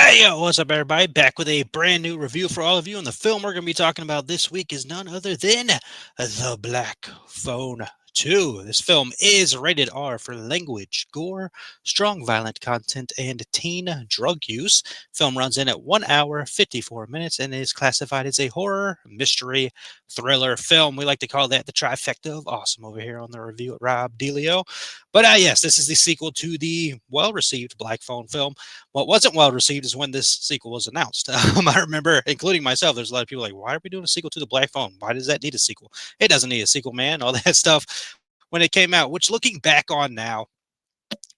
Hey, yo, what's up, everybody? Back with a brand new review for all of you. And the film we're going to be talking about this week is none other than The Black Phone 2. This film is rated R for language, gore, strong violent content, and teen drug use. Film runs in at 1 hour, 54 minutes, and is classified as a horror, mystery, thriller film. We like to call that the trifecta of awesome over here on the review at Rob Delio. But yes, this is the sequel to the well received Black Phone film. What wasn't well received is when this sequel was announced. I remember, including myself, there's a lot of people like, why are we doing a sequel to the Black Phone? Why does that need a sequel? It doesn't need a sequel, man. All that stuff when it came out, which looking back on now,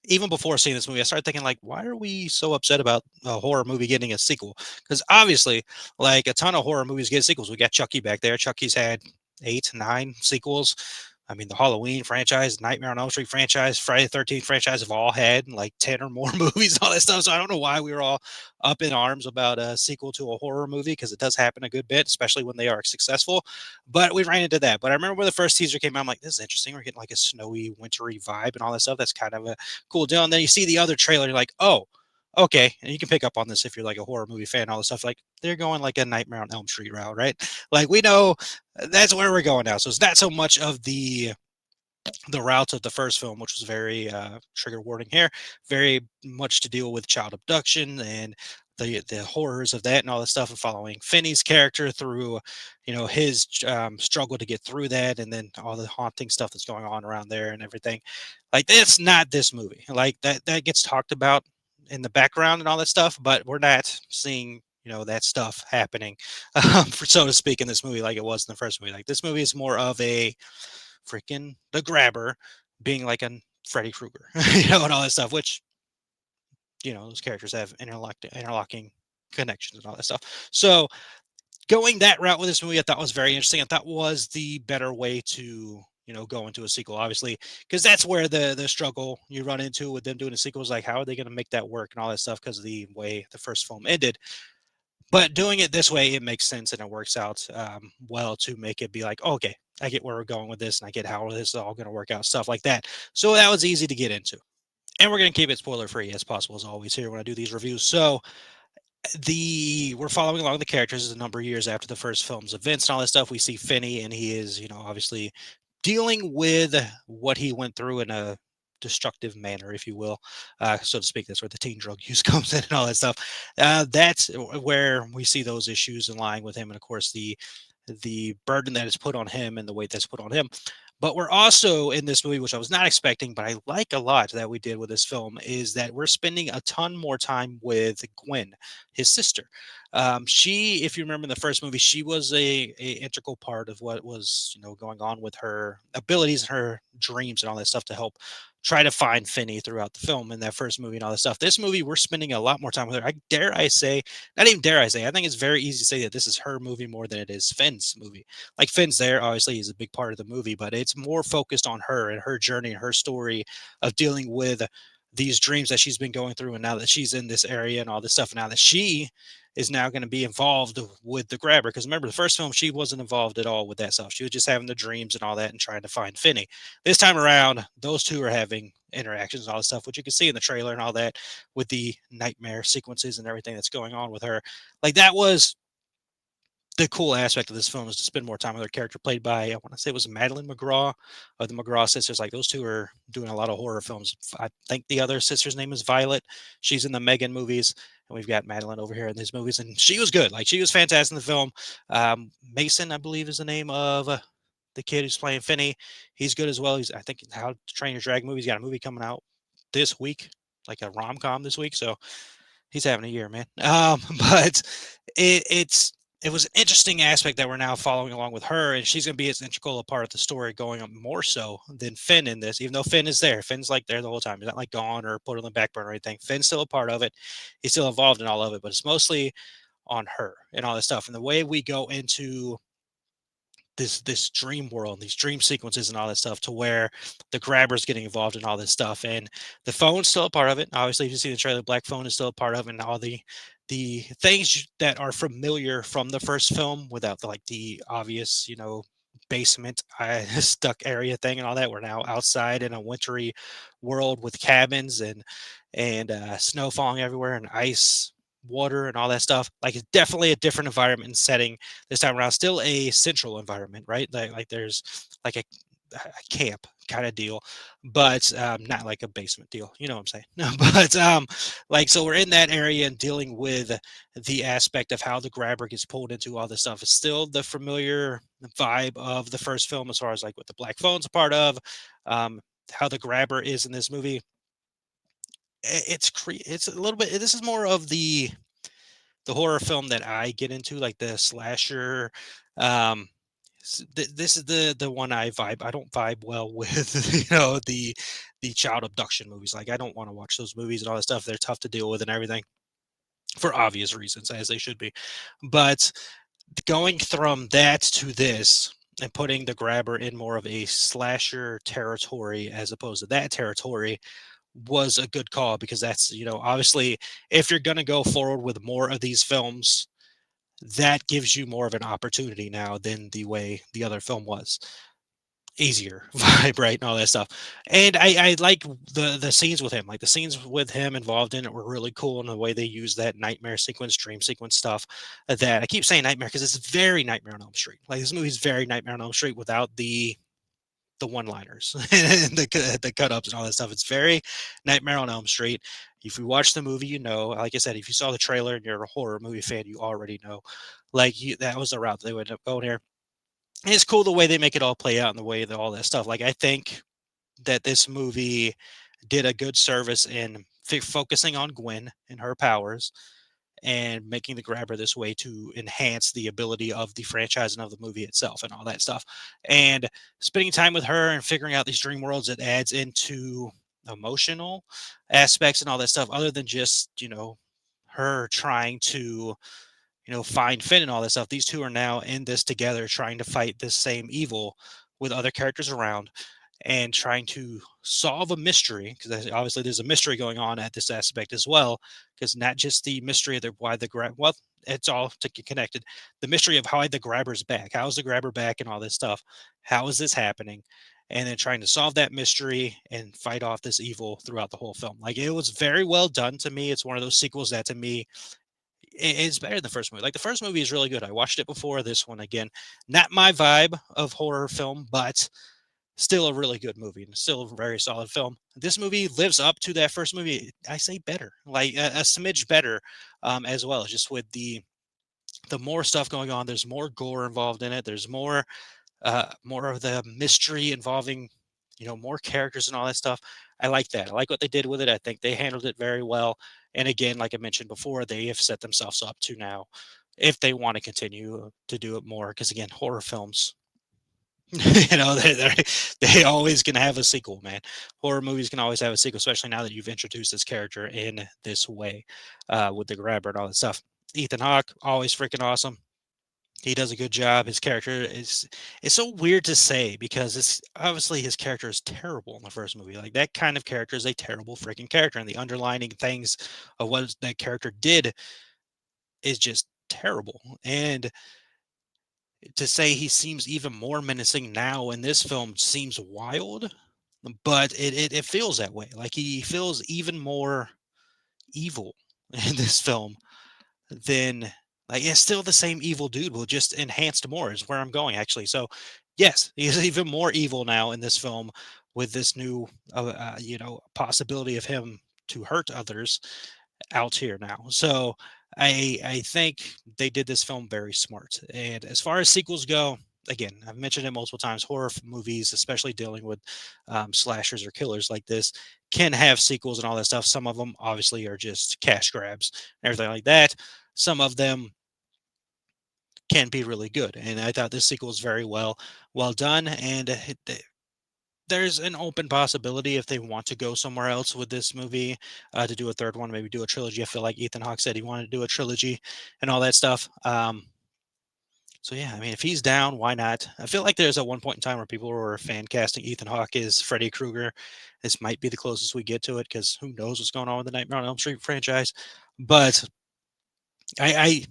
even before seeing this movie, I started thinking like, why are we so upset about a horror movie getting a sequel? Because obviously, like a ton of horror movies get sequels. We got Chucky back there. Chucky's had 8, 9 sequels. I mean, the Halloween franchise, Nightmare on Elm Street franchise, Friday the 13th franchise have all had like 10 or more movies, all that stuff. So I don't know why we were all up in arms about a sequel to a horror movie because it does happen a good bit, especially when they are successful. But we ran into that. But I remember when the first teaser came out, I'm like, this is interesting. We're getting like a snowy, wintry vibe and all that stuff. That's kind of a cool deal. And then you see the other trailer, you're like, oh, okay. And you can pick up on this if you're like a horror movie fan, all this stuff. Like they're going like a Nightmare on Elm Street route, right? Like we know that's where we're going now. So it's not so much of the route of the first film, which was very trigger warning here, very much to deal with child abduction and the horrors of that and all that stuff, and following Finney's character through, his struggle to get through that, and then all the haunting stuff that's going on around there and everything. Like that's not this movie. Like that gets talked about in the background and all that stuff, but we're not seeing that stuff happening, for so to speak, in this movie like it was in the first movie. Like this movie is more of a freaking the grabber being like a Freddy Krueger, and all that stuff, which, those characters have interlocking connections and all that stuff. So going that route with this movie, I thought was very interesting. I thought was the better way to, go into a sequel, obviously, because that's where the struggle you run into with them doing a sequel is like, how are they going to make that work and all that stuff because of the way the first film ended. But doing it this way, it makes sense and it works out well to make it be like, oh, okay, I get where we're going with this and I get how this is all going to work out, stuff like that. So that was easy to get into. And we're going to keep it spoiler free as possible, as always, here when I do these reviews. So we're following along the characters a number of years after the first film's events and all that stuff. We see Finney, and he is, obviously dealing with what he went through in a destructive manner, if you will, so to speak. That's where the teen drug use comes in and all that stuff. That's where we see those issues in lying with him, and of course the burden that is put on him and the weight that's put on him. But we're also in this movie, which I was not expecting, but I like a lot that we did with this film, is that we're spending a ton more time with Gwen, his sister. She, if you remember in the first movie, she was a integral part of what was going on with her abilities and her dreams and all that stuff to help try to find Finney throughout the film in that first movie and all that stuff. This movie, we're spending a lot more time with her. I say, not even dare I say, I think it's very easy to say that this is her movie more than it is Finn's movie. Like Finn's there, obviously, he's a big part of the movie, but it's more focused on her and her journey and her story of dealing with these dreams that she's been going through. And now that she's in this area and all this stuff, and now that she is now going to be involved with the grabber. Because remember, the first film, she wasn't involved at all with that stuff. She was just having the dreams and all that and trying to find Finney. This time around, those two are having interactions and all this stuff, which you can see in the trailer and all that with the nightmare sequences and everything that's going on with her. Like that was the cool aspect of this film, is to spend more time with her character played by, I want to say it was Madeline McGraw of the McGraw sisters. Like those two are doing a lot of horror films. I think the other sister's name is Violet. She's in the Megan movies, and we've got Madeline over here in these movies, and she was good. Like she was fantastic in the film. Mason, I believe, is the name of the kid who's playing Finney. He's good as well. He's, I think, How to Train Your Dragon movie. He's got a movie coming out this week, like a rom com this week. So he's having a year, man. But it was an interesting aspect that we're now following along with her, and she's going to be as integral a part of the story, going on more so than Finn in this. Even though Finn is there, Finn's like there the whole time. He's not like gone or put on the back burner or anything. Finn's still a part of it. He's still involved in all of it, but it's mostly on her and all this stuff. And the way we go into this dream world, these dream sequences and all that stuff, to where the grabber's getting involved in all this stuff, and the phone's still a part of it. Obviously, if you see the trailer, Black Phone is still a part of it, and all the things that are familiar from the first film without the obvious, basement stuck area thing and all that. We're now outside in a wintry world with cabins and snow falling everywhere and ice water and all that stuff. Like it's definitely a different environment and setting this time around. Still a central environment, right? Like there's like a camp kind of deal, but not like a basement deal. You know what I'm saying? But like so we're in that area and dealing with the aspect of how the grabber gets pulled into all this stuff. It's still the familiar vibe of the first film as far as like what the black phone's a part of, um, how the grabber is in this movie. It's a little bit. This is more of the horror film that I get into, like the slasher. Um, this is the one I vibe. I don't vibe well with, the child abduction movies. Like I don't want to watch those movies and all that stuff. They're tough to deal with and everything for obvious reasons, as they should be. But going from that to this and putting the grabber in more of a slasher territory as opposed to that territory was a good call because that's, obviously, if you're going to go forward with more of these films, that gives you more of an opportunity now than the way the other film was. Easier vibe, right? And all that stuff. And I like the scenes with him. Like the scenes with him involved in it were really cool, and the way they use that nightmare sequence, dream sequence stuff. That I keep saying nightmare because it's very Nightmare on Elm Street. Like this movie's very Nightmare on Elm Street without the one-liners and the cut-ups and all that stuff. It's very Nightmare on Elm Street. If you watch the movie, like I said, if you saw the trailer and you're a horror movie fan, you already know. Like that was the route they would end up going here. And it's cool the way they make it all play out and the way that all that stuff. Like I think that this movie did a good service in focusing on Gwen and her powers and making the grabber this way to enhance the ability of the franchise and of the movie itself and all that stuff. And spending time with her and figuring out these dream worlds, it adds into emotional aspects and all that stuff, other than just, her trying to, find Finn and all that stuff. These two are now in this together trying to fight this same evil with other characters around and trying to solve a mystery, because obviously there's a mystery going on at this aspect as well, because not just the mystery of why the grab, well, it's all to get connected. The mystery of how the grabber's back, how is the grabber back, and all this stuff. How is this happening? And then trying to solve that mystery and fight off this evil throughout the whole film. Like it was very well done to me. It's one of those sequels that to me is better than the first movie. Like the first movie is really good. I watched it before this one again. Not my vibe of horror film, but still a really good movie and still a very solid film. This movie lives up to that first movie. I say better, like a smidge better, as well. Just with the more stuff going on, there's more gore involved in it. There's more of the mystery involving, more characters and all that stuff. I like that. I like what they did with it. I think they handled it very well. And again, like I mentioned before, they have set themselves up to now, if they want to continue to do it more, because again, horror films, they always can have a sequel, man. Horror movies can always have a sequel, especially now that you've introduced this character in this way, with the grabber and all that stuff. Ethan Hawke, always freaking awesome. He does a good job. His character is it's so weird to say because it's obviously his character is terrible in the first movie. Like that kind of character is a terrible freaking character, and the underlining things of what that character did is just terrible. And to say he seems even more menacing now in this film seems wild, but it feels that way. Like he feels even more evil in this film than, like, it's still the same evil dude, will just enhanced more is where I'm going actually. So yes, he's even more evil now in this film with this new possibility of him to hurt others out here now. So I think they did this film very smart. And as far as sequels go, again, I've mentioned it multiple times. Horror movies, especially dealing with slashers or killers like this, can have sequels and all that stuff. Some of them obviously are just cash grabs and everything like that. Some of them can be really good, and I thought this sequel is very well done. And there's an open possibility if they want to go somewhere else with this movie, to do a third one, maybe do a trilogy. I feel like Ethan Hawke said he wanted to do a trilogy and all that stuff. So yeah, I mean, if he's down, why not? I feel like there's at one point in time where people were fan casting Ethan Hawke as Freddy Krueger. This might be the closest we get to it because who knows what's going on with the Nightmare on Elm Street franchise. But I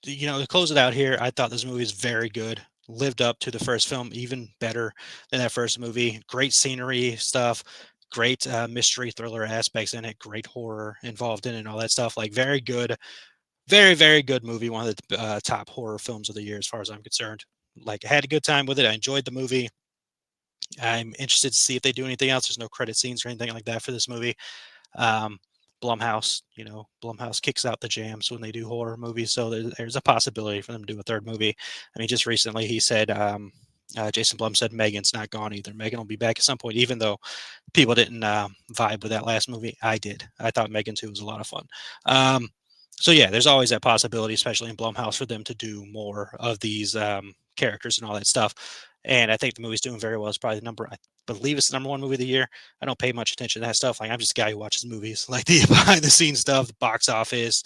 to close it out here, I thought this movie is very good. Lived up to the first film even better than that first movie. Great scenery stuff, great mystery thriller aspects in it, great horror involved in it, and all that stuff. Like very good. Very, very good movie. One of the top horror films of the year, as far as I'm concerned. Like, I had a good time with it. I enjoyed the movie. I'm interested to see if they do anything else. There's no credit scenes or anything like that for this movie. Um, Blumhouse, Blumhouse kicks out the jams when they do horror movies, so there's a possibility for them to do a third movie. I mean, just recently he said, Jason Blum said Megan's not gone either. Megan will be back at some point, even though people didn't vibe with that last movie. I did. I thought Megan 2 was a lot of fun. Um, so yeah, there's always that possibility, especially in Blumhouse, for them to do more of these characters and all that stuff. And I think the movie's doing very well. It's probably I believe it's the number one movie of the year. I don't pay much attention to that stuff. Like, I'm just a guy who watches movies, like the behind the scenes stuff, the box office,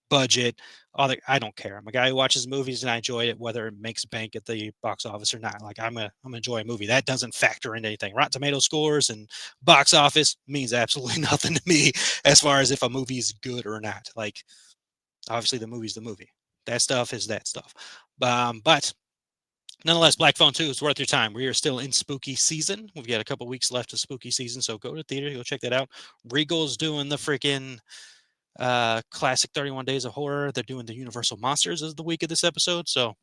budget, all that. I don't care. I'm a guy who watches movies and I enjoy it, whether it makes bank at the box office or not. Like, I'm gonna enjoy a movie. That doesn't factor into anything. Rotten Tomato scores and box office means absolutely nothing to me as far as if a movie is good or not. Like, obviously the movie's the movie. That stuff is that stuff. But nonetheless, Black Phone 2 is worth your time. We are still in spooky season. We've got a couple weeks left of spooky season, so go to the theater, go check that out. Regal's doing the freaking classic 31 Days of Horror. They're doing the Universal Monsters as the week of this episode, so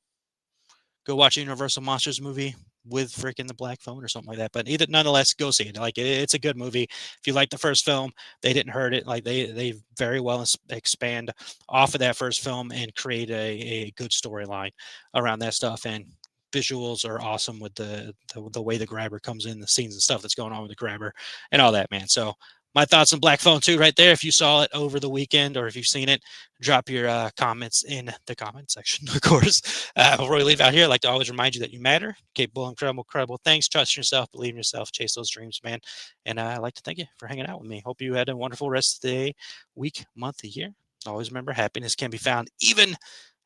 go watch a Universal Monsters movie with freaking the Black Phone or something like that. But nonetheless, go see it. Like, it's a good movie. If you like the first film, they didn't hurt it. Like, they very well expand off of that first film and create a good storyline around that stuff. And visuals are awesome with the way the grabber comes in, the scenes and stuff that's going on with the grabber and all that, man. So my thoughts on Black Phone 2 right there. If you saw it over the weekend or if you've seen it, drop your comments in the comment section, of course. Before we leave out here, I'd like to always remind you that you matter. Capable, incredible things. Trust yourself, believe in yourself, chase those dreams, man. And I'd like to thank you for hanging out with me. Hope you had a wonderful rest of the day, week, month, year. Always remember, happiness can be found even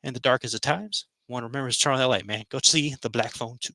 in the darkest of times. One remembers to turn on that light, man. Go see the Black Phone 2.